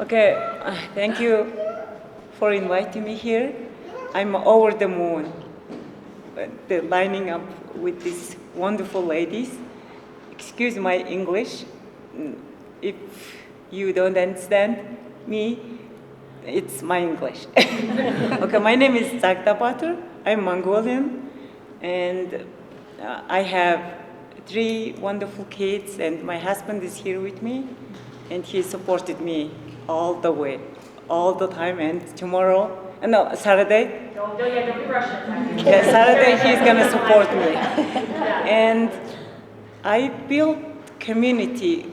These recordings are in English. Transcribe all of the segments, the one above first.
Okay, thank you for inviting me here. I'm over the moon, the lining up with these wonderful ladies. Excuse my English. If you don't understand me, it's my English. Okay, my name is Zakta Batur. I'm Mongolian, and I have 3 wonderful kids, and my husband is here with me, and he supported me all the way, all the time, and tomorrow, Saturday. Don't be rushing. Yeah, Saturday he's gonna support me. And I built community.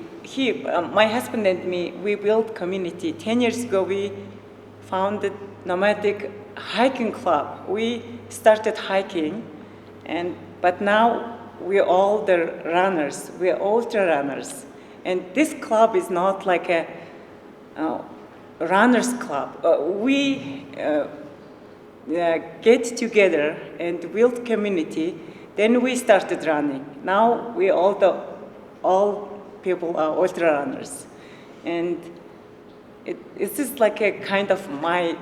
My husband and me, we built community. 10 years ago, we founded nomadic hiking club. We started hiking, but now we're all the runners. We're ultra runners. And this club is not like a runners club. We get together and build community. Then we started running. Now we all people are ultra runners, and it's just like a kind of my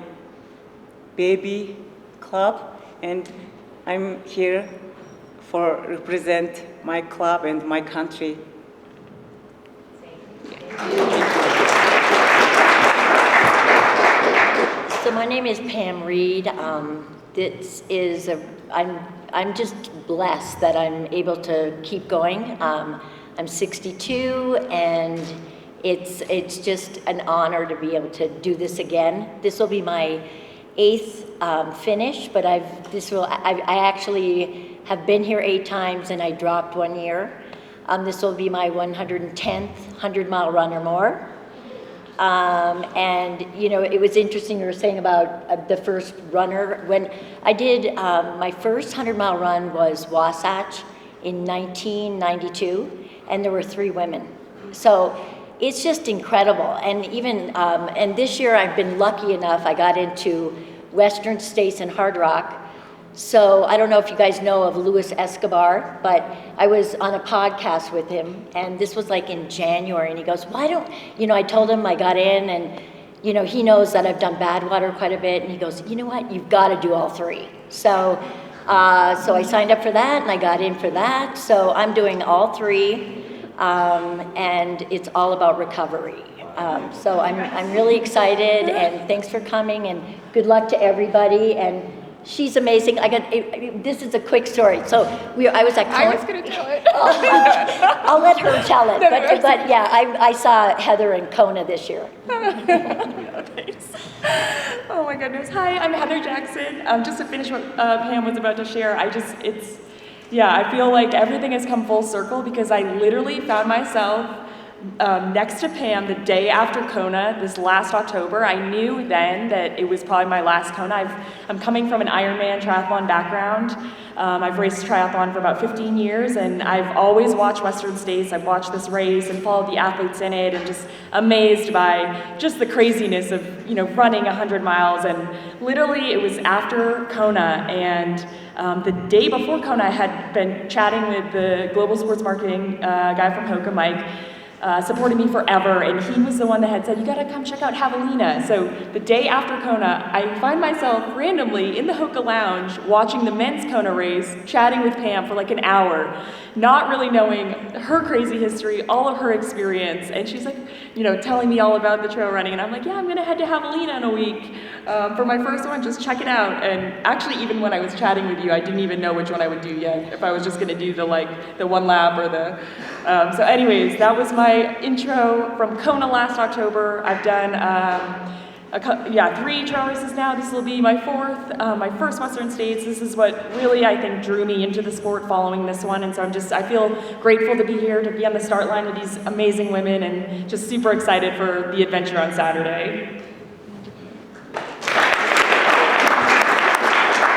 baby club, and I'm here for represent my club and my country. So my name is Pam Reed. I'm just blessed that I'm able to keep going. I'm 62, and it's just an honor to be able to do this again. This will be my 8th finish, but I actually have been here 8 times, and I dropped 1 year. This will be my 110th 100-mile run or more. And it was interesting you were saying about the first runner. When I did my first 100-mile run was Wasatch in 1992, and there were 3 women. So it's just incredible. And even and this year I've been lucky enough. I got into Western States and Hard Rock. So I don't know if you guys know of Luis Escobar, but I was on a podcast with him, and this was like in January, and he goes, why don't, I told him I got in, and, he knows that I've done Badwater quite a bit, and he goes, you know what, you've got to do all 3. So I signed up for that, and I got in for that, so I'm doing all 3, and it's all about recovery. So I'm really excited, and thanks for coming, and good luck to everybody, and she's amazing. This is a quick story. So I was at Kona. I was going to tell it. I'll let her tell it. But yeah, I saw Heather in Kona this year. Thanks. Oh my goodness. Hi, I'm Heather Jackson. Just to finish what Pam was about to share, I feel like everything has come full circle because I literally found myself next to Pam the day after Kona this last October. I knew then that it was probably my last Kona. I'm coming from an Ironman triathlon background. I've raced triathlon for about 15 years, and I've always watched Western States. I've watched this race and followed the athletes in it, and just amazed by just the craziness of running 100 miles. And literally it was after Kona, and the day before Kona I had been chatting with the global sports marketing guy from Hoka, Mike, supported me forever, and he was the one that had said, you gotta come check out Javelina. So the day after Kona, I find myself randomly in the Hoka Lounge watching the men's Kona race, chatting with Pam for like an hour, not really knowing her crazy history, all of her experience, and she's like, telling me all about the trail running, and I'm like, yeah, I'm gonna head to Javelina in a week for my first one, just check it out. And actually, even when I was chatting with you, I didn't even know which one I would do yet, if I was just gonna do the 1 lap or the, so anyways, that was my intro from Kona last October. I've done 3 trail races now. This will be my 4th, my first Western States. This is what really, I think, drew me into the sport following this one. And so I feel grateful to be here, to be on the start line with these amazing women, and just super excited for the adventure on Saturday.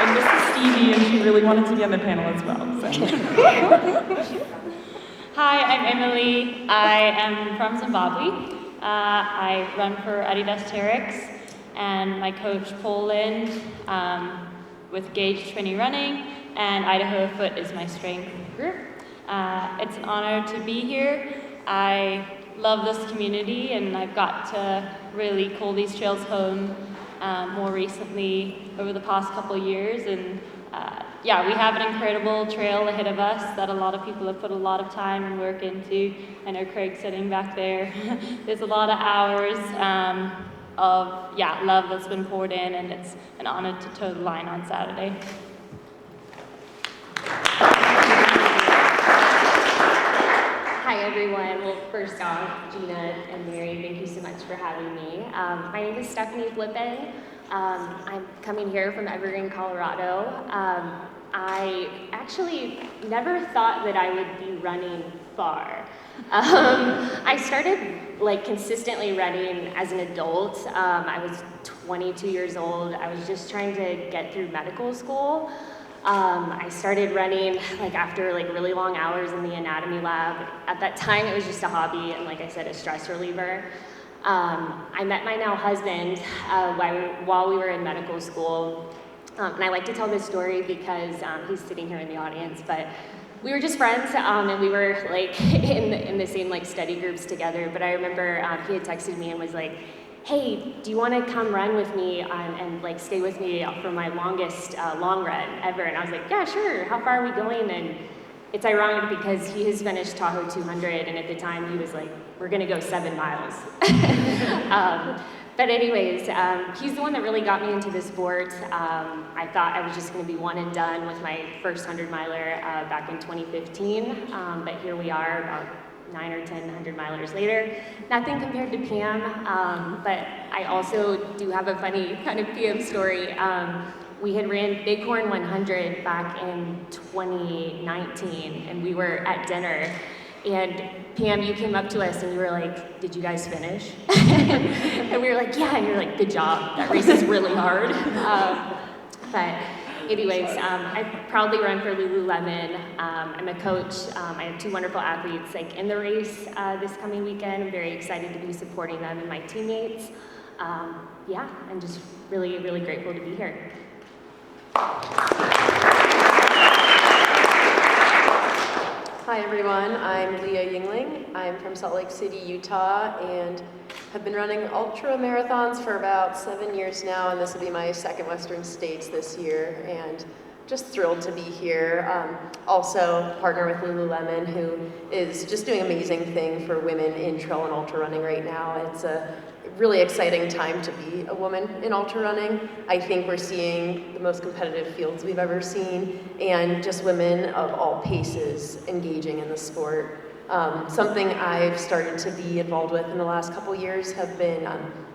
And this is Stevie, and she really wanted to be on the panel as well. So. Hi, I'm Emily. I am from Zimbabwe. I run for Adidas Terex, and my coach Poland with Gauge 20 Running, and Idaho Foot is my strength group. It's an honor to be here. I love this community, and I've got to really call these trails home more recently over the past couple of years. And yeah, we have an incredible trail ahead of us that a lot of people have put a lot of time and work into. I know Craig's sitting back there. There's a lot of hours of love that's been poured in, and it's an honor to toe the line on Saturday. Hi everyone. Well, first off, Gina and Mary, thank you so much for having me. My name is Stephanie Flippin. I'm coming here from Evergreen, Colorado. I actually never thought that I would be running far. I started consistently running as an adult. I was 22 years old. I was just trying to get through medical school. I started running after really long hours in the anatomy lab. At that time, it was just a hobby and, like I said, a stress reliever. I met my now husband while we were in medical school. And I like to tell this story because he's sitting here in the audience, but we were just friends, and we were in the same study groups together. But I remember he had texted me and was like, "Hey, do you want to come run with me and stay with me for my longest long run ever?" And I was like, "Yeah, sure. How far are we going?" And it's ironic because he has finished Tahoe 200, and at the time he was like, "We're gonna go 7 miles." But anyways, he's the one that really got me into the sport. I thought I was just gonna be one and done with my first 100-miler back in 2015, but here we are about 9 or 10 100-milers later. Nothing compared to Pam, but I also do have a funny kind of Pam story. We had ran Bighorn 100 back in 2019, and we were at dinner, and Pam, you came up to us and you were like, "Did you guys finish?" And we were like, "Yeah," and you're like, "Good job, that race is really hard." But anyways, I proudly run for Lululemon. I'm a coach. I have 2 wonderful athletes in the race this coming weekend. I'm very excited to be supporting them and my teammates. I'm just really, really grateful to be here. Hi everyone, I'm Leah Yingling. I'm from Salt Lake City, Utah, and have been running ultra marathons for about 7 years now, and this will be my second Western States this year, and just thrilled to be here. Also partner with Lululemon, who is just doing amazing thing for women in trail and ultra running right now. It's a really exciting time to be a woman in ultra running. I think we're seeing the most competitive fields we've ever seen, and just women of all paces engaging in the sport. Something I've started to be involved with in the last couple years have been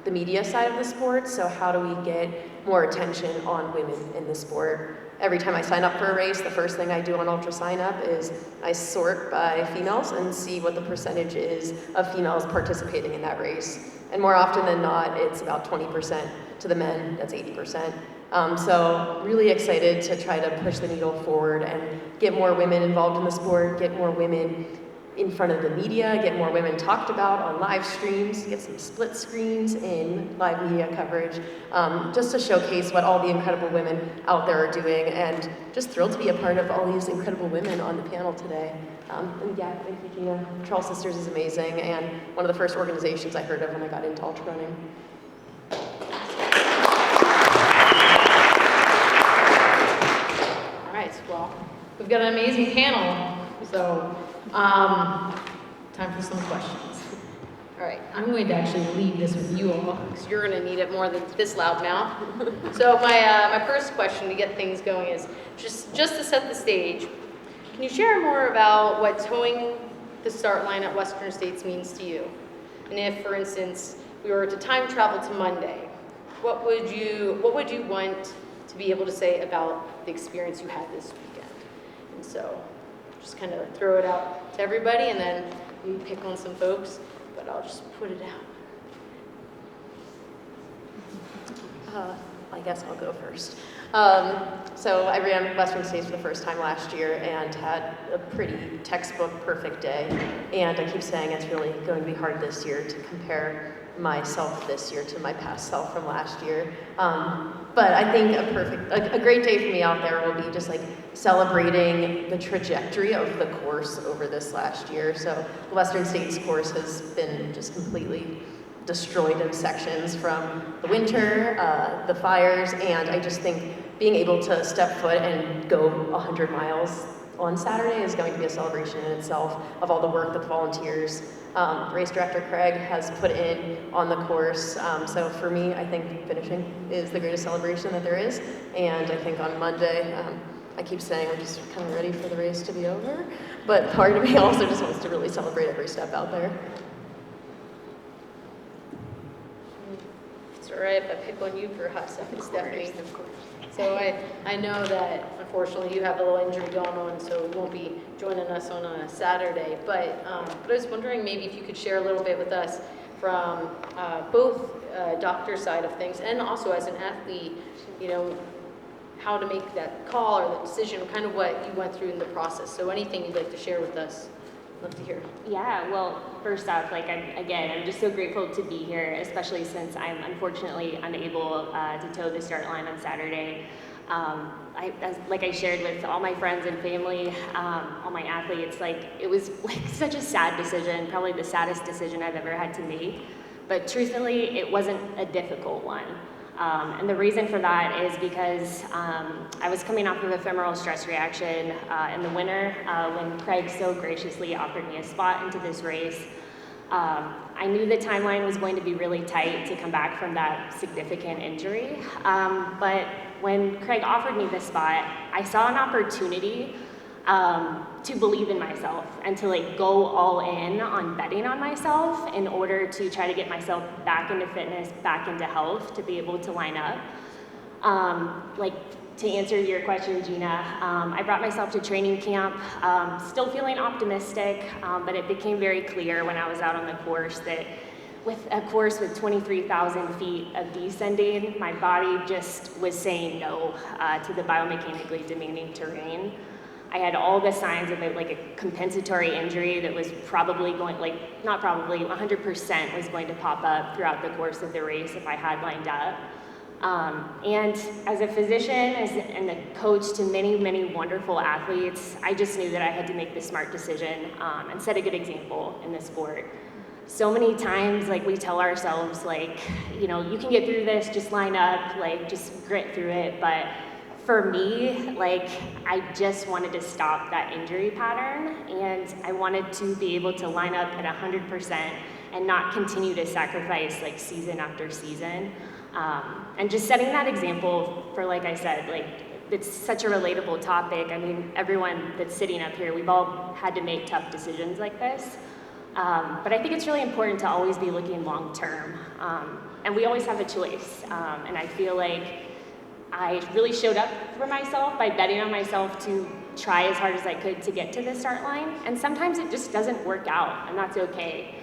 the media side of the sport. So how do we get more attention on women in the sport? Every time I sign up for a race, the first thing I do on Ultra Sign Up is I sort by females and see what the percentage is of females participating in that race. And more often than not, it's about 20% to the men, that's 80%. So really excited to try to push the needle forward and get more women involved in the sport, get more women in front of the media, get more women talked about on live streams, get some split screens in live media coverage, just to showcase what all the incredible women out there are doing, and just thrilled to be a part of all these incredible women on the panel today. And yeah, I think Trail Sisters is amazing, and one of the first organizations I heard of when I got into ultra running. All right, well, we've got an amazing panel, so time for some questions. All right, I'm going to actually leave this with you all, because you're going to need it more than this loud mouth. So my first question to get things going is, just to set the stage, can you share more about what towing the start line at Western States means to you? And if, for instance, we were to time travel to Monday, what would you want to be able to say about the experience you had this weekend? And so just kind of throw it out to everybody, and then we pick on some folks, but I'll just put it out. I guess I'll go first. So I ran Western States for the first time last year and had a pretty textbook perfect day. And I keep saying it's really going to be hard this year to compare myself this year to my past self from last year. But I think a great day for me out there will be just like celebrating the trajectory of the course over this last year. So the Western States course has been just completely destroyed in sections from the winter, the fires, and I just think being able to step foot and go 100 miles on Saturday is going to be a celebration in itself of all the work that the volunteers, race director Craig has put in on the course. So for me, I think finishing is the greatest celebration that there is, and I think on Monday, I keep saying I'm just kind of ready for the race to be over, but part of me also just wants to really celebrate every step out there. It's all right if I pick on you for a hot second, Stephanie. Of course. So I know that unfortunately you have a little injury going on, so you won't be joining us on a Saturday. But I was wondering maybe if you could share a little bit with us from both doctor side of things and also as an athlete, you know, how to make that call or the decision, kind of what you went through in the process. So anything you'd like to share with us, I'd love to hear. Yeah, well, first off, like I'm just so grateful to be here, especially since I'm unfortunately unable to toe the start line on Saturday. Like I shared with all my friends and family, all my athletes, like it was like such a sad decision, probably the saddest decision I've ever had to make. But truthfully, it wasn't a difficult one. And the reason for that is because I was coming off of ephemeral stress reaction in the winter when Craig so graciously offered me a spot into this race. I knew the timeline was going to be really tight to come back from that significant injury. But when Craig offered me this spot, I saw an opportunity to believe in myself and to like go all in on betting on myself in order to try to get myself back into fitness, back into health, to be able to line up. Like to answer your question, Gina, I brought myself to training camp, still feeling optimistic, but it became very clear when I was out on the course that with a course with 23,000 feet of descending, my body just was saying no to the biomechanically demanding terrain. I had all the signs of like a compensatory injury that was probably going, like not probably, 100% was going to pop up throughout the course of the race if I had lined up. And as a physician and a coach to many, many wonderful athletes, I just knew that I had to make the smart decision and set a good example in the sport. So many times, like we tell ourselves, like, you know, you can get through this, just line up, like just grit through it. But for me, like, I just wanted to stop that injury pattern, and I wanted to be able to line up at 100% and not continue to sacrifice like season after season. And just setting that example for, like I said, like it's such a relatable topic. I mean, everyone that's sitting up here, we've all had to make tough decisions like this. But I think it's really important to always be looking long term. And we always have a choice. And I feel like I really showed up for myself by betting on myself to try as hard as I could to get to the start line. And sometimes it just doesn't work out, and that's okay.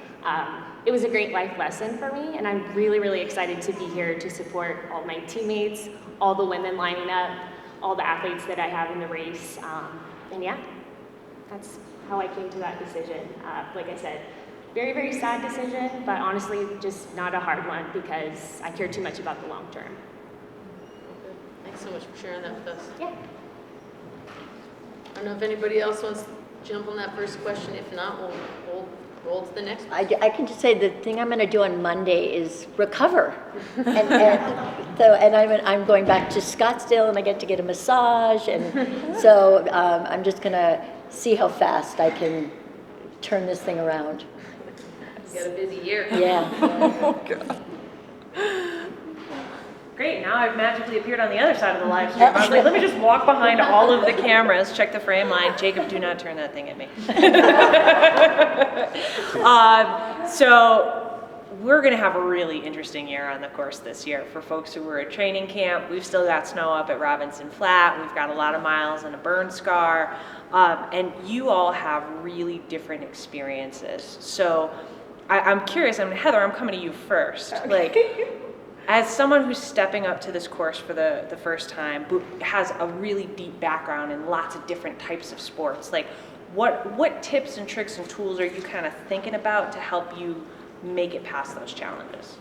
It was a great life lesson for me, and I'm really, really excited to be here to support all my teammates, all the women lining up, all the athletes that I have in the race. And yeah, that's how I came to that decision. Like I said, very, very sad decision, but honestly, just not a hard one because I care too much about the long term. Thanks so much for sharing that with us. Yeah. I don't know if anybody else wants to jump on that first question. If not, we'll roll to the next one. I can just say the thing I'm going to do on Monday is recover, and I'm going back to Scottsdale, and I get to get a massage, and so I'm just going to see how fast I can turn this thing around. You got a busy year. Yeah. Oh, God. Great, now I've magically appeared on the other side of the live stream. I was like, let me just walk behind all of the cameras, check the frame line. Jacob, do not turn that thing at me. So we're gonna have a really interesting year on the course this year. For folks who were at training camp, we've still got snow up at Robinson Flat. We've got a lot of miles and a burn scar. And you all have really different experiences. So I'm curious, Heather, I'm coming to you first. Okay. Like, as someone who's stepping up to this course for the first time, who has a really deep background in lots of different types of sports, like what tips and tricks and tools are you kind of thinking about to help you make it past those challenges?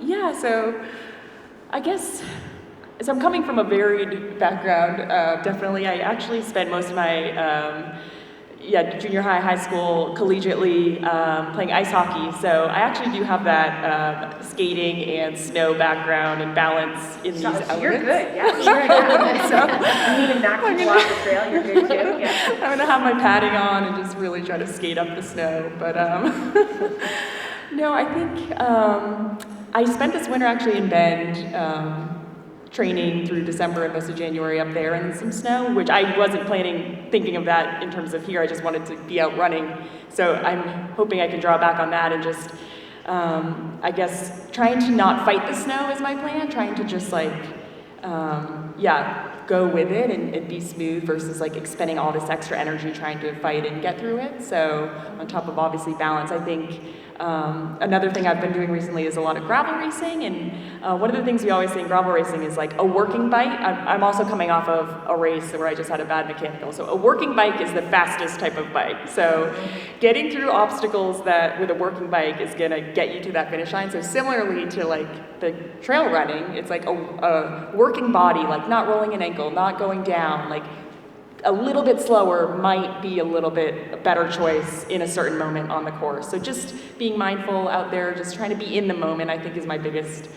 Yeah, so I guess, so I'm coming from a varied background. Definitely, I actually spent most of my junior high school, collegiately playing ice hockey. So I actually do have that skating and snow background and balance in these elements. You're good, yeah. You're good. So you even knock people off the trail, you're good too. Yeah. I'm gonna have my padding on and just really try to skate up the snow. But no, I think I spent this winter actually in Bend, training through December and most of January up there in some snow, which I wasn't thinking of that in terms of here. I just wanted to be out running. So I'm hoping I can draw back on that and just, I guess, trying to not fight the snow is my plan, trying to just go with it and be smooth versus like expending all this extra energy trying to fight and get through it. So on top of obviously balance, I think another thing I've been doing recently is a lot of gravel racing, and one of the things we always say in gravel racing is like a working bike. I'm also coming off of a race where I just had a bad mechanical, so a working bike is the fastest type of bike. So getting through obstacles that with a working bike is gonna get you to that finish line. So similarly to like the trail running, it's like a working body, like not rolling an ankle, not going down, like a little bit slower might be a little bit a better choice in a certain moment on the course. So just being mindful out there, just trying to be in the moment, I think is my biggest.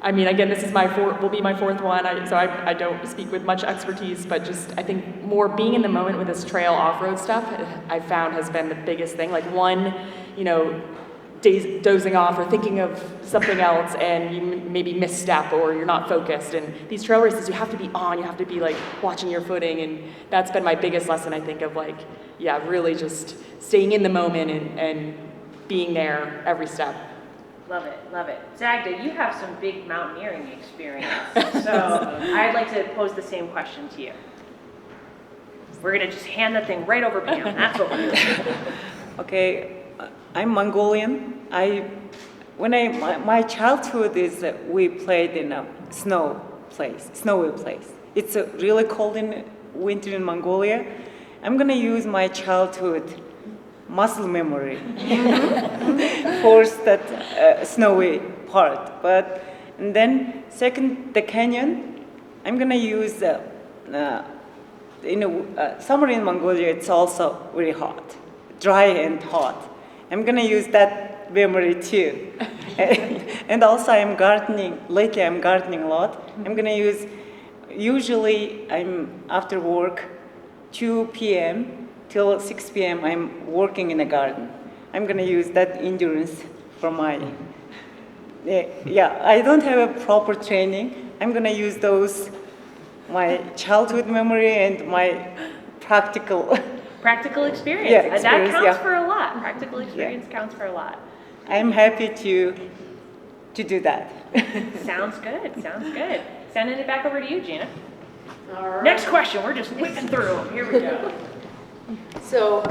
I mean, again, this is will be my fourth one, so I don't speak with much expertise, but just I think more being in the moment with this trail off-road stuff, I've found has been the biggest thing. Like one, dozing off or thinking of something else and you maybe misstep or you're not focused. And these trail races, you have to be on, you have to be like watching your footing, and that's been my biggest lesson, I think, of really just staying in the moment and being there every step. Love it, love it. Zagda, you have some big mountaineering experience, so I'd like to pose the same question to you. We're gonna just hand the thing right over Pam, that's what we're doing. Okay, I'm Mongolian. My childhood is we played in a snowy place. It's really cold in winter in Mongolia. I'm gonna use my childhood muscle memory for that snowy part. And then second, the canyon. I'm gonna use summer in Mongolia. It's also very hot, dry and hot. I'm gonna use that memory too. And also I'm gardening. Lately I'm gardening a lot. I'm gonna use, usually I'm after work, 2 p.m. till 6 p.m. I'm working in a garden. I'm gonna use that endurance for my, I don't have a proper training. I'm gonna use my childhood memory and my practical experience. Yeah, that counts for a lot. Practical experience counts for a lot. I'm happy to do that. Sounds good. Sending it back over to you, Gina. All right. Next question. We're just whipping through them. Here we go. So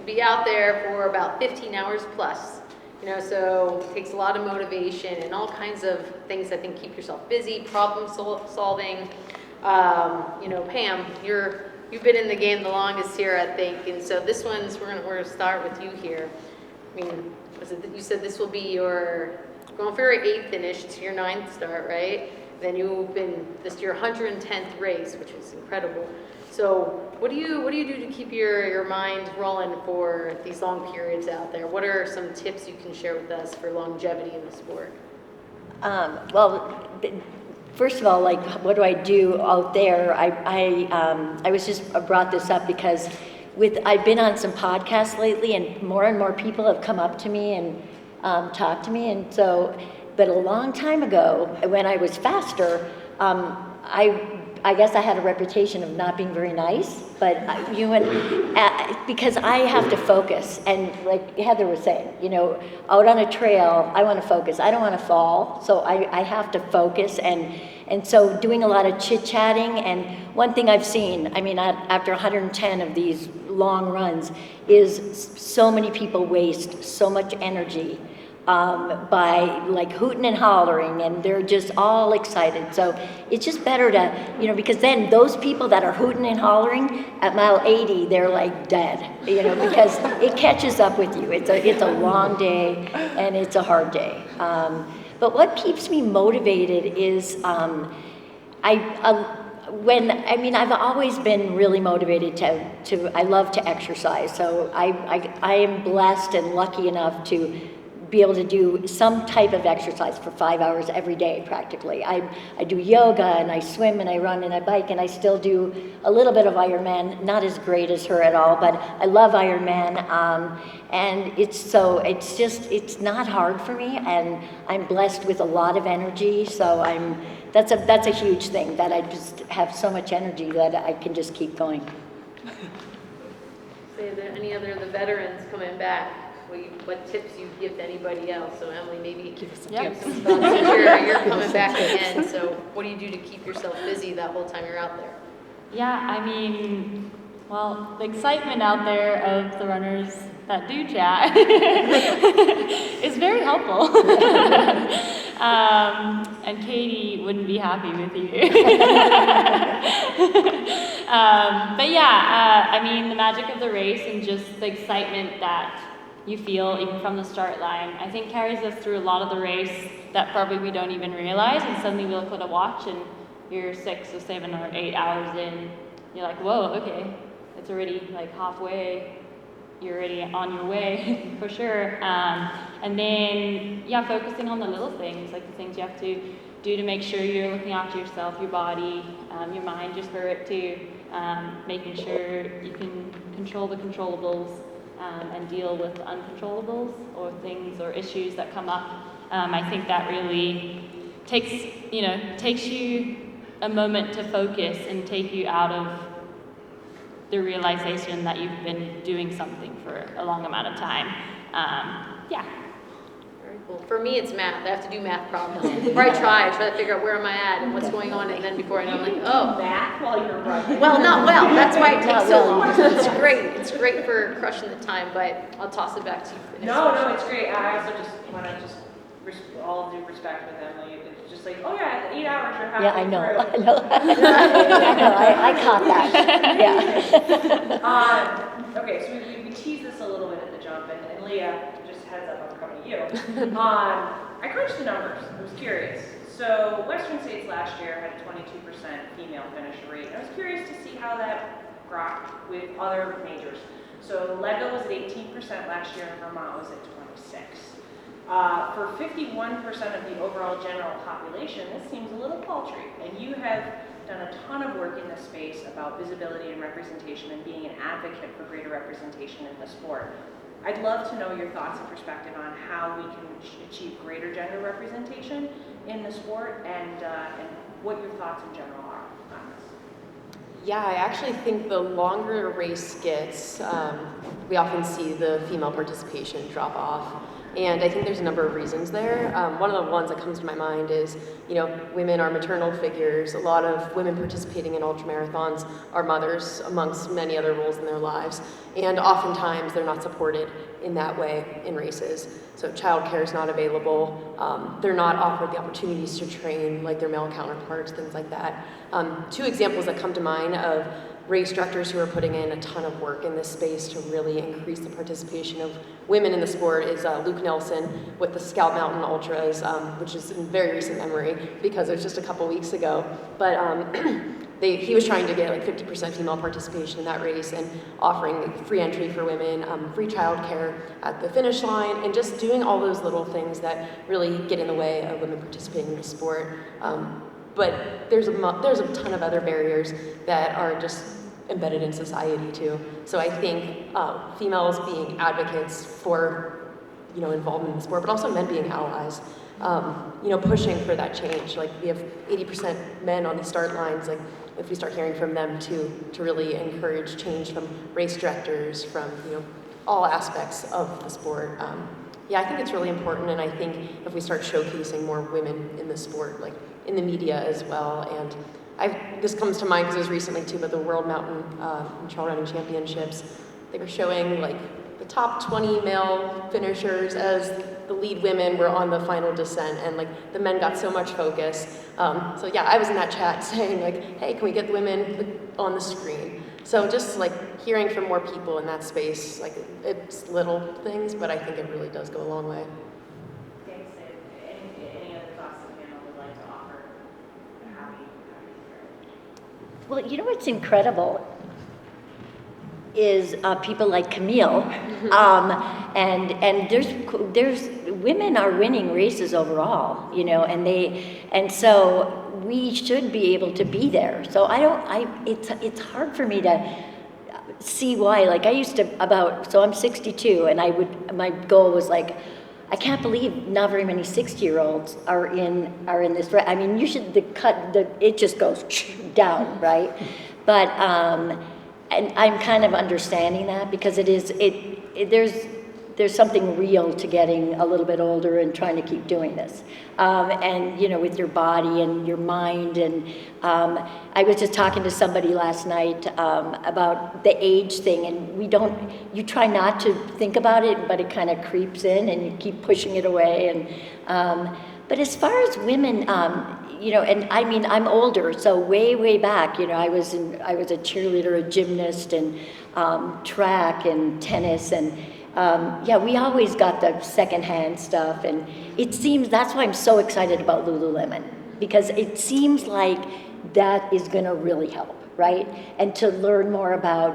be out there for about 15 hours plus. So it takes a lot of motivation and all kinds of things I think keep yourself busy, problem solving. Pam, you've been in the game the longest here, I think, and so this one's we're gonna start with you here. I mean, you said this will be your going for your 8th finish, it's your 9th start, right? Then this is your 110th race, which is incredible. So what do you do to keep your mind rolling for these long periods out there? What are some tips you can share with us for longevity in the sport? First of all, what do I do out there? I was just brought this up because I've been on some podcasts lately, and more people have come up to me and talked to me, and so. But a long time ago, when I was faster, I guess I had a reputation of not being very nice, but because I have to focus, and like Heather was saying, out on a trail, I want to focus. I don't want to fall, so I have to focus, and so doing a lot of chit-chatting. And one thing I've seen, after 110 of these long runs is so many people waste so much energy by like hooting and hollering, and they're just all excited. So it's just better to, because then those people that are hooting and hollering at mile 80, they're like dead, because it catches up with you. It's a long day and it's a hard day. But what keeps me motivated is I've always been really motivated to I love to exercise. So I am blessed and lucky enough to be able to do some type of exercise for 5 hours every day practically. I do yoga and I swim and I run and I bike, and I still do a little bit of Ironman, not as great as her at all, but I love Ironman. And it's not hard for me, and I'm blessed with a lot of energy, so that's a huge thing, that I just have so much energy that I can just keep going. Say, are there any other of the veterans coming back? What tips you give to anybody else? So Emily, maybe give some thoughts. You're coming back again, so what do you do to keep yourself busy that whole time you're out there? Yeah, the excitement out there of the runners that do chat is very helpful. And Katie wouldn't be happy with you. But yeah, the magic of the race and just the excitement that you feel even from the start line, I think carries us through a lot of the race that probably we don't even realize, and suddenly we look at a watch and you're 6 or 7 or 8 hours in, you're like, whoa, okay, it's already like halfway, you're already on your way for sure. And then focusing on the little things, like the things you have to do to make sure you're looking after yourself, your body, your mind, your spirit too, making sure you can control the controllables, and deal with the uncontrollables or things or issues that come up. I think that really takes you a moment to focus and take you out of the realization that you've been doing something for a long amount of time. Very cool. For me, it's math. I have to do math problems. Before I try to figure out where am I at and what's going on, and then before I know, I'm like, oh. Math while you're running. Well, not well. That's why it takes so long. It's great. It's great for crushing the time, but I'll toss it back to you for the next question. No, it's great. I also just want to all due respect with Emily. It's just like, oh yeah, 8 hours you're halfway Yeah, I know. through. I caught that. Yeah. Okay, so we teased this a little bit at the jump, and Leah, just heads up, I'm coming to you. I crunched the numbers. I was curious. So Western States last year had a 22% female finish rate. I was curious to see how that grokked with other majors. So Lego was at 18% last year, and Vermont was at 26%. For 51% of the overall general population, this seems a little paltry, and you have done a ton of work in this space about visibility and representation and being an advocate for greater representation in the sport. I'd love to know your thoughts and perspective on how we can achieve greater gender representation in the sport, and what your thoughts in general are on this. Yeah, I actually think the longer a race gets, we often see the female participation drop off. And I think there's a number of reasons there. One of the ones that comes to my mind is, women are maternal figures. A lot of women participating in ultramarathons are mothers, amongst many other roles in their lives. And oftentimes they're not supported in that way in races. So childcare is not available. They're not offered the opportunities to train like their male counterparts, things like that. 2 examples that come to mind of race directors who are putting in a ton of work in this space to really increase the participation of women in the sport is Luke Nelson with the Scout Mountain Ultras, which is in very recent memory because it was just a couple weeks ago. But he was trying to get like 50% female participation in that race and offering free entry for women, free childcare at the finish line, and just doing all those little things that really get in the way of women participating in the sport. But there's a ton of other barriers that are just embedded in society too. So I think females being advocates for, involvement in the sport, but also men being allies, pushing for that change. Like we have 80% men on the start lines. Like if we start hearing from them to really encourage change from race directors, from all aspects of the sport. I think it's really important, and I think if we start showcasing more women in the sport, like in the media as well, and this comes to mind because it was recently too, but the World Mountain Trail Running Championships, they were showing like the top 20 male finishers as the lead women were on the final descent, and like the men got so much focus. So yeah, I was in that chat saying like, hey, can we get the women on the screen? So just like hearing from more people in that space, like it's little things, but I think it really does go a long way. Thanks. Any other thoughts the panel would like to offer? How do you Well, you know what's incredible is people like Camille, and there's women are winning races overall, you know, and so we should be able to be there. So it's hard for me to see why. Like I used to so I'm 62, and my goal was like, I can't believe not very many 60-year-olds are in this. I mean, it just goes down, right? But and I'm kind of understanding that because there's something real to getting a little bit older and trying to keep doing this, and you know, with your body and your mind. And I was just talking to somebody last night about the age thing, and you try not to think about it, but it kind of creeps in, and you keep pushing it away. And but as far as women, you know, and I mean, I'm older, so way back, you know, I was a cheerleader, a gymnast, and track and tennis, and yeah, we always got the secondhand stuff, and it seems that's why I'm so excited about Lululemon, because it seems like that is going to really help, right? And to learn more about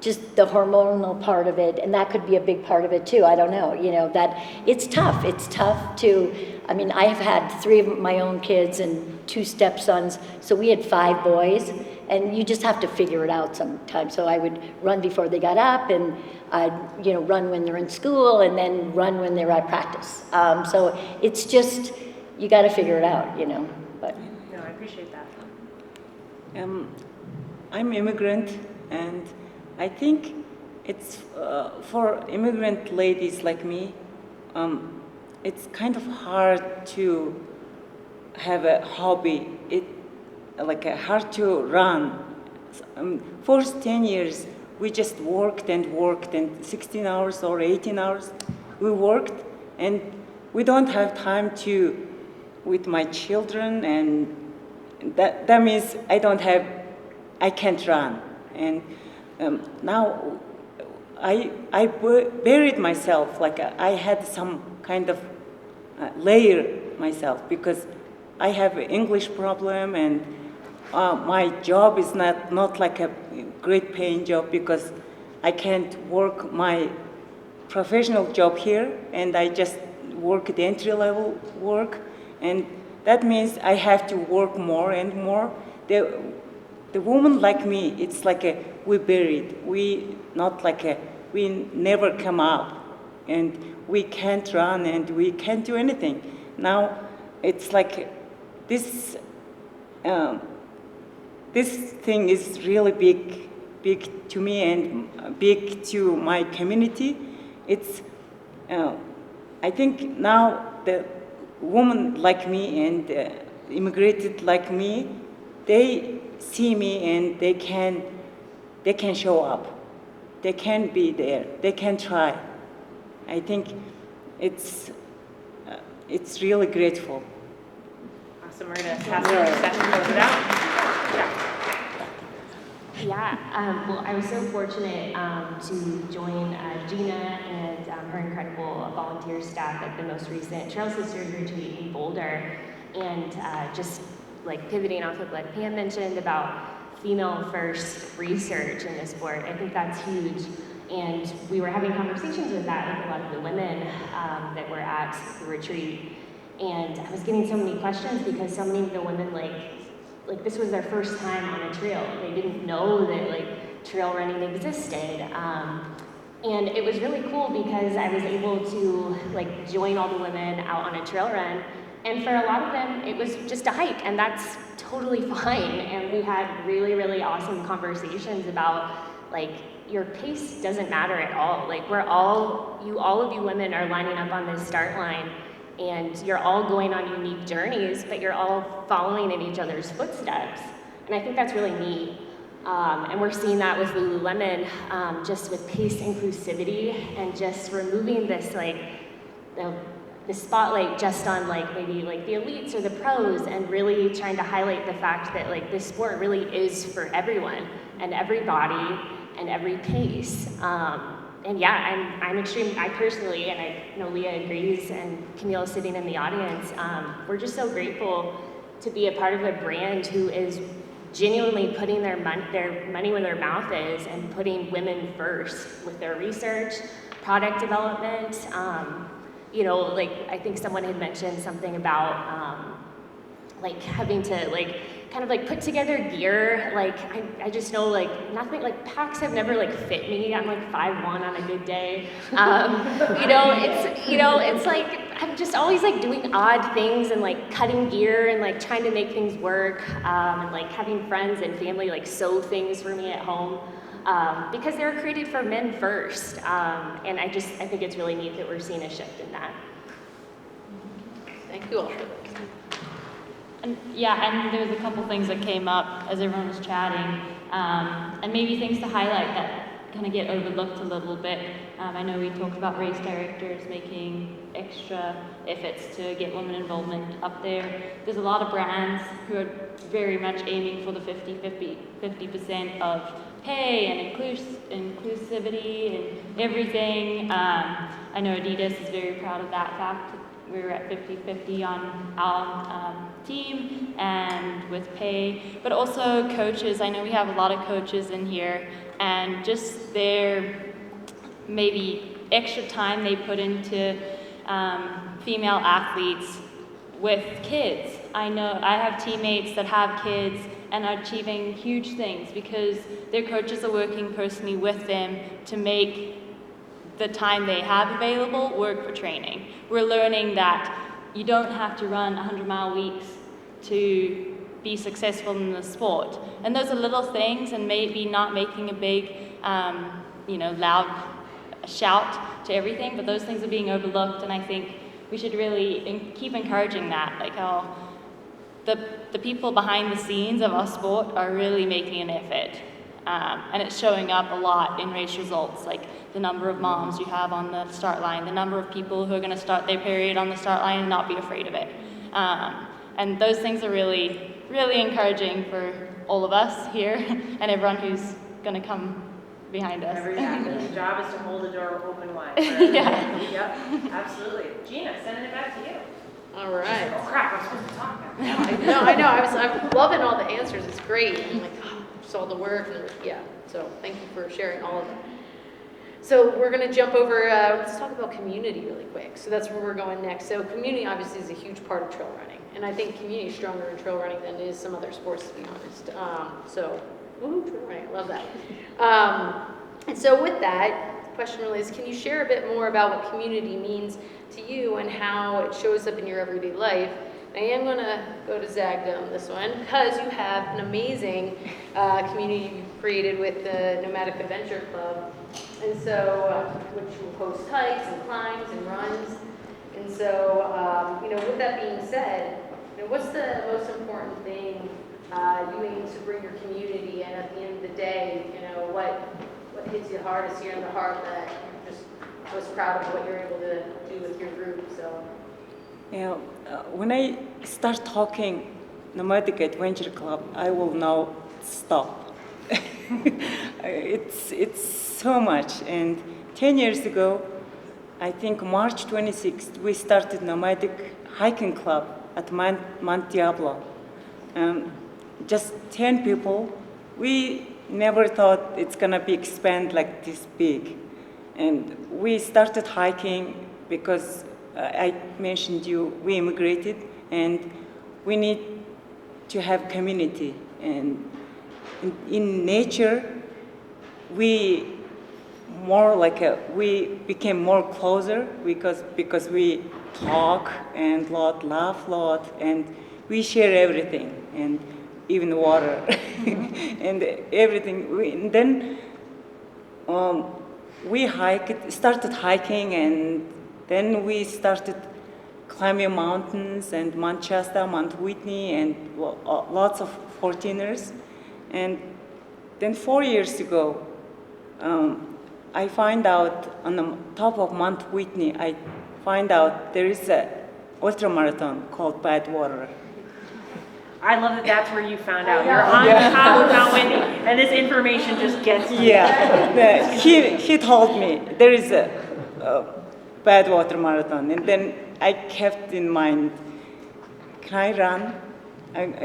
just the hormonal part of it, and that could be a big part of it too. I don't know, you know, that it's tough. It's tough to. I mean, I have had 3 of my own kids and 2 stepsons, so we had 5 boys, and you just have to figure it out sometimes. So I would run before they got up, and I'd, you know, run when they're in school, and then run when they're at practice. So it's just, you got to figure it out, you know. But No, I appreciate that. I'm immigrant, and I think it's for immigrant ladies like me, it's kind of hard to have a hobby. Hard to run. First 10 years, we just worked, and 16 hours or 18 hours, we worked, and we don't have time with my children, and that means I can't run. And now I buried myself, like I had some kind of layer myself, because I have an English problem, and my job is not like a great paying job, because I can't work my professional job here, and I just work the entry level work, and that means I have to work more and more. The woman like me, it's like we buried. We never come up, and we can't run, and we can't do anything. Now it's like this thing is really big to me, and big to my community. It's I think now the woman like me and immigrated like me, they see me, and they can show up. They can be there. They can try. I think it's really grateful. Awesome. We're going to pass it on to Steph to close it out. Yeah, well, I was so fortunate to join Gina and her incredible volunteer staff at the most recent Trail Sisters retreat in Boulder, and just like pivoting off of what Pam mentioned about female-first research in the sport. I think that's huge, and we were having conversations with that with a lot of the women that were at the retreat, and I was getting so many questions because so many of the women like this was their first time on a trail. They didn't know that like trail running existed. And it was really cool because I was able to like join all the women out on a trail run. And for a lot of them, it was just a hike, and that's totally fine. And we had really, really awesome conversations about like your pace doesn't matter at all. Like all of you women are lining up on this start line, and you're all going on unique journeys, but you're all following in each other's footsteps. And I think that's really neat. And we're seeing that with Lululemon, just with pace inclusivity and just removing this the spotlight just on maybe the elites or the pros, and really trying to highlight the fact that this sport really is for everyone and every body and every pace. And yeah, I personally, and I know Leah agrees, and Camille sitting in the audience, we're just so grateful to be a part of a brand who is genuinely putting their money where their mouth is and putting women first with their research, product development. I think someone had mentioned something about having to kind of put together gear. I just know nothing, packs have never fit me. I'm 5'1" on a good day. It's I'm just always doing odd things and cutting gear and think to make things work, and having friends and family sew things for me at home, because they're created for men first. And I think it's really neat that we're seeing a shift in that. Thank you all for this. And there was a couple things that came up as everyone was chatting, and maybe things to highlight that kind of get overlooked a little bit. I know we talked about race directors making extra efforts to get women involvement up there. There's a lot of brands who are very much aiming for the 50% of pay and inclusivity and everything. I know Adidas is very proud of that fact. We're at 50-50 on our team and with pay, but also coaches. I know we have a lot of coaches in here, and just their maybe extra time they put into female athletes with kids. I know I have teammates that have kids and are achieving huge things because their coaches are working personally with them to make the time they have available work for training. We're learning that you don't have to run 100-mile weeks to be successful in the sport. And those are little things, and maybe not making a big, loud shout to everything, but those things are being overlooked, and I think we should really keep encouraging that, how the people behind the scenes of our sport are really making an effort. And it's showing up a lot in race results, the number of moms you have on the start line, the number of people who are going to start their period on the start line and not be afraid of it. And those things are really, really encouraging for all of us here and everyone who's going to come behind us. The job is to hold the door open wide. Yeah. Yep, absolutely. Gina, sending it back to you. All right. Oh crap, I'm supposed to talk now. No, I know. I'm loving all the answers. It's great. I'm just all the work. And so thank you for sharing all of it. So we're going to jump over, let's talk about community really quick. So that's where we're going next. So community obviously is a huge part of trail running. And I think community is stronger in trail running than it is some other sports, to be honest. Woohoo, trail running, I love that. And so with that, the question really is, can you share a bit more about what community means to you and how it shows up in your everyday life? I am going to go to Zagda on this one because you have an amazing community you've created with the Nomadic Adventure Club, and so which will host hikes and climbs and runs. And so, with that being said, what's the most important thing you aim to bring your community, and at the end of the day, what hits you hardest here in the heart that you're just most proud of what you're able to do with your group? So. When I start talking Nomadic Adventure Club, I will now stop. It's so much. And 10 years ago, I think March 26th, we started Nomadic Hiking Club at Mount Diablo. Just 10 people. We never thought it's gonna be expand like this big. And we started hiking because I mentioned we immigrated and we need to have community. And in nature, we became more closer because we talk and laugh a lot, and we share everything, and even water and everything. Then we started hiking, and then we started climbing mountains and Mount Shasta, Mount Whitney, and lots of 14ers. And then 4 years ago, I find out on the top of Mount Whitney, I find out there is a ultramarathon called Badwater. I love that that's where you found out. You're on the top of Mount Whitney, and this information just gets to you. Yeah, he told me there is a Badwater marathon, and then I kept in mind, can I run?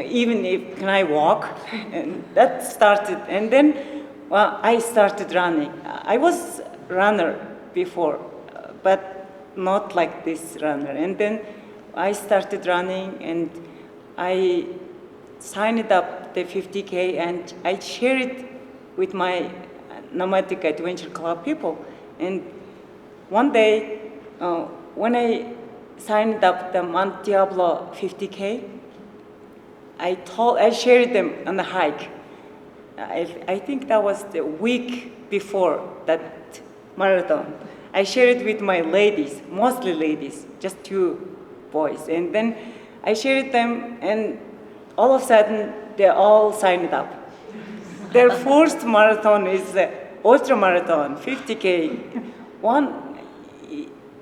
Even if, can I walk? And that started, and then, well, I started running. I was runner before, but not like this runner. And then I started running, and I signed up the 50K, and I shared it with my nomadic adventure club people. And one day, when I signed up the Mount Diablo 50K, I shared them on the hike. I think that was the week before that marathon. I shared it with my ladies, mostly ladies, just 2 boys. And then I shared them, and all of a sudden, they all signed up. Their first marathon is the ultra marathon, 50K.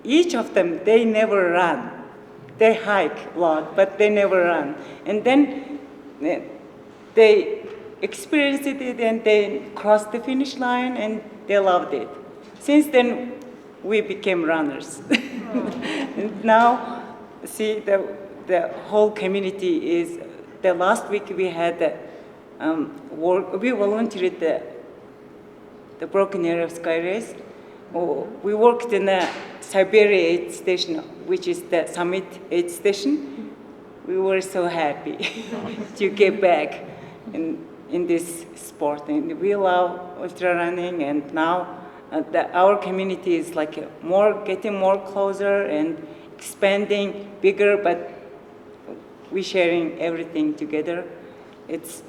Each of them, they never run. They hike a lot, but they never run. And then they experienced it, and they crossed the finish line, and they loved it. Since then, we became runners. And now, see, the whole community is, the last week we had we volunteered the Broken Arrow Sky Race. We worked in the Siberia aid station, which is the summit aid station. We were so happy to get back in this sport. And we love ultra running, and now our community is like getting more closer and expanding bigger, but we're sharing everything together. It's,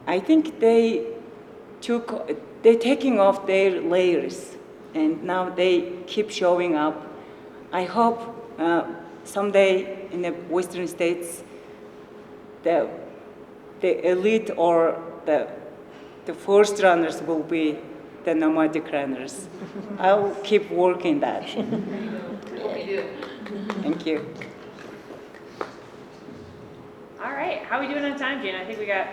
I think they're taking off their layers, and now they keep showing up. I hope someday in the Western states, the elite or the first runners will be the nomadic runners. I'll keep working that. Thank you. All right, how are we doing on time, Gina? I think we got...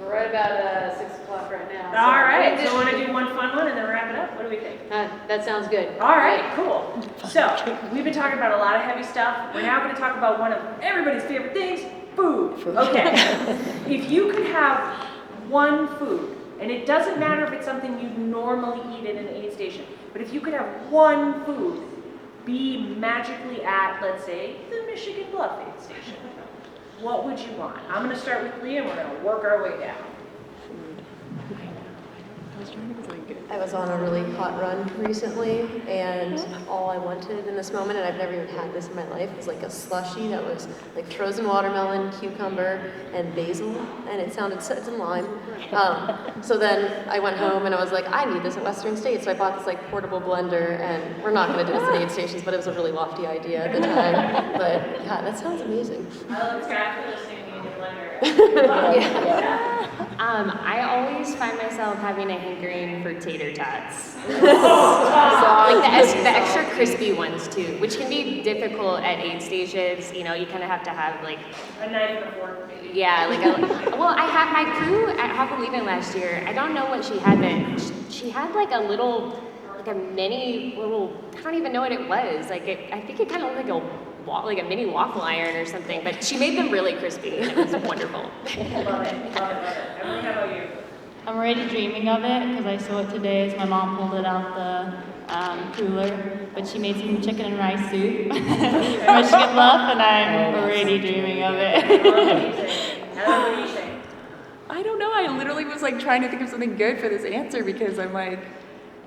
We're right about 6 o'clock right now. All right, so want to do one fun one and then wrap it up? What do we think? That sounds good. All right, cool. So, we've been talking about a lot of heavy stuff. We're now going to talk about one of everybody's favorite things, food. Okay. If you could have one food, and it doesn't matter if it's something you normally eat at an aid station, but if you could have one food be magically at, let's say, the Michigan Bluff aid station, what would you want? I'm going to start with Leah, and we're going to work our way down. I was on a really hot run recently, and all I wanted in this moment, and I've never even had this in my life, was like a slushie that was like frozen watermelon, cucumber, and basil, and it sounded so, it's in lime. So then I went home and I was like, I need this at Western States, so I bought this like portable blender, and we're not going to do this at aid stations, but it was a really lofty idea at the time. But yeah, that sounds amazing. I love Scott for listening to me in the blender. I always find myself having a hankering for tater tots. Like the extra crispy ones too, which can be difficult at aid stations. You know, you kind of have to have like a knife and a fork. Yeah, I had my crew at Hop and Leaving last year. I don't know what she had, but she had like a mini little. I don't even know what it was. I think it kind of looked like a mini waffle iron or something, but she made them really crispy, and it was wonderful. Love it, love it, love it. Emily, how about you? I'm already dreaming of it because I saw it today as my mom pulled it out the cooler. But she made some chicken and rice soup from Michigan Bluff, and I'm already dreaming of it. What do you think? I don't know. I literally was like trying to think of something good for this answer because I'm like,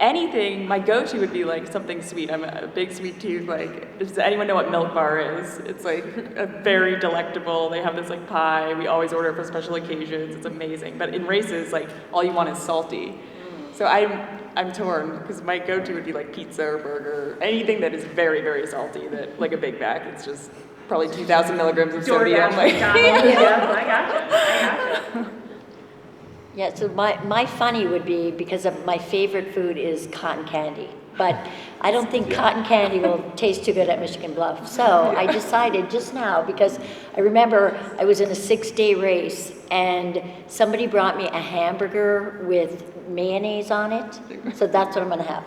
anything, my go-to would be like something sweet. I'm a big sweet tooth. Like, does anyone know what Milk Bar is? It's like a very delectable. They have this like pie. We always order it for special occasions. It's amazing. But in races, like all you want is salty. So I'm torn because my go-to would be like pizza or burger, anything that is very, very salty, that like a Big Mac. It's just probably 2,000 milligrams of sodium. DoorDash, Like, McDonald's, yeah, I gotcha. Yeah, so my funny would be, because of my favorite food is cotton candy, but I don't think cotton candy will taste too good at Michigan Bluff. So I decided just now, because I remember I was in a 6-day race and somebody brought me a hamburger with mayonnaise on it. So that's what I'm gonna have.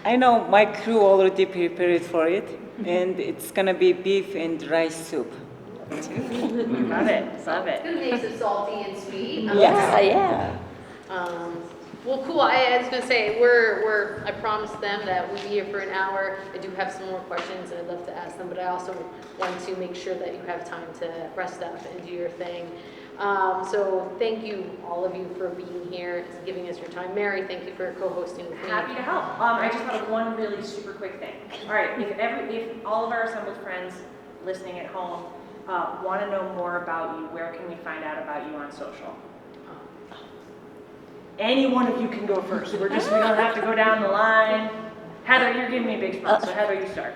I know my crew already prepared for it, and it's gonna be beef and rice soup. Love it, love it. Good mix of salty and sweet. Yeah. Well, cool. I was gonna say I promised them that we'd be here for an hour. I do have some more questions and I'd love to ask them, but I also want to make sure that you have time to rest up and do your thing. So thank you, all of you, for being here and giving us your time. Mary, thank you for co-hosting with me. Happy to help. I just have one really super quick thing. All right, if all of our assembled friends listening at home want to know more about you, where can we find out about you on social? Any one of you can go first. We don't have to go down the line. Heather, you're giving me a big spot, so Heather, you start.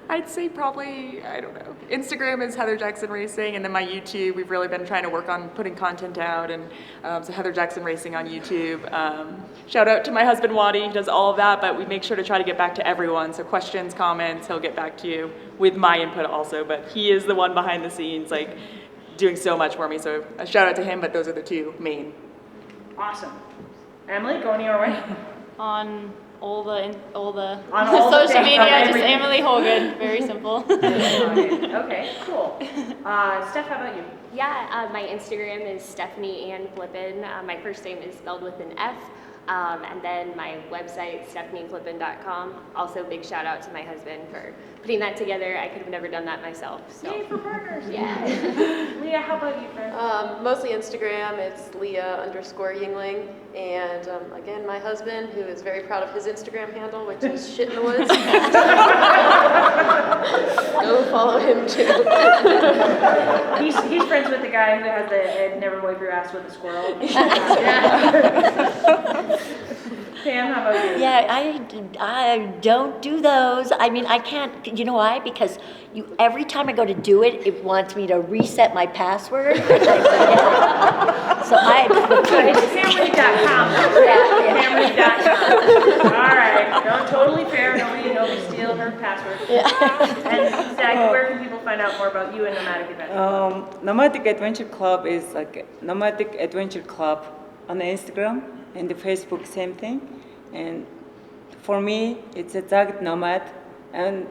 I'd say probably, I don't know, Instagram is Heather Jackson Racing, and then my YouTube, we've really been trying to work on putting content out, and so Heather Jackson Racing on YouTube. Shout out to my husband Waddy, he does all of that, but we make sure to try to get back to everyone, so questions, comments, he'll get back to you with my input also, but he is the one behind the scenes, like, doing so much for me, so a shout out to him, but those are the two main. Awesome. Emily, going your way. On all the On all the social things, media, on just everything. Emily Hawgood. Very simple. Okay, cool. Steph, how about you? Yeah, my Instagram is Stephanie Flippin. My first name is spelled with an F. And then my website, stephanieflippin.com. Also, big shout out to my husband for putting that together. I could have never done that myself. So. Yay for partners. Yeah. Leah, how about you, friend? Mostly Instagram, it's Leah_Yingling. And again, my husband, who is very proud of his Instagram handle, which is Shit in the Woods. Go follow him too. He's friends with the guy who has the never wipe your ass with a squirrel. Pam, how about you? Yeah, I don't do those. I mean, I can't, you know why? Because every time I go to do it, it wants me to reset my password. And I forget it. So PamReed.com. PamReed.com. All right. No, totally fair. Nobody steal her password. And Zach, where can people find out more about you and Nomadic Adventure? Nomadic Adventure Club is like Nomadic Adventure Club on Instagram, and the Facebook, same thing. And for me, it's a Zagged Nomad, and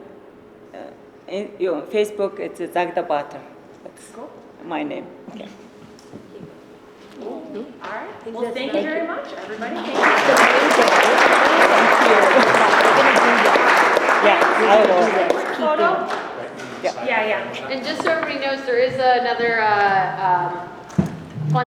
Facebook, it's a Zagged Butter. That's Cool. my name. Okay. All right. Well, thank you very much, everybody. Thank you. Yeah, I will. Photo? Yeah. And just so everybody knows, there is another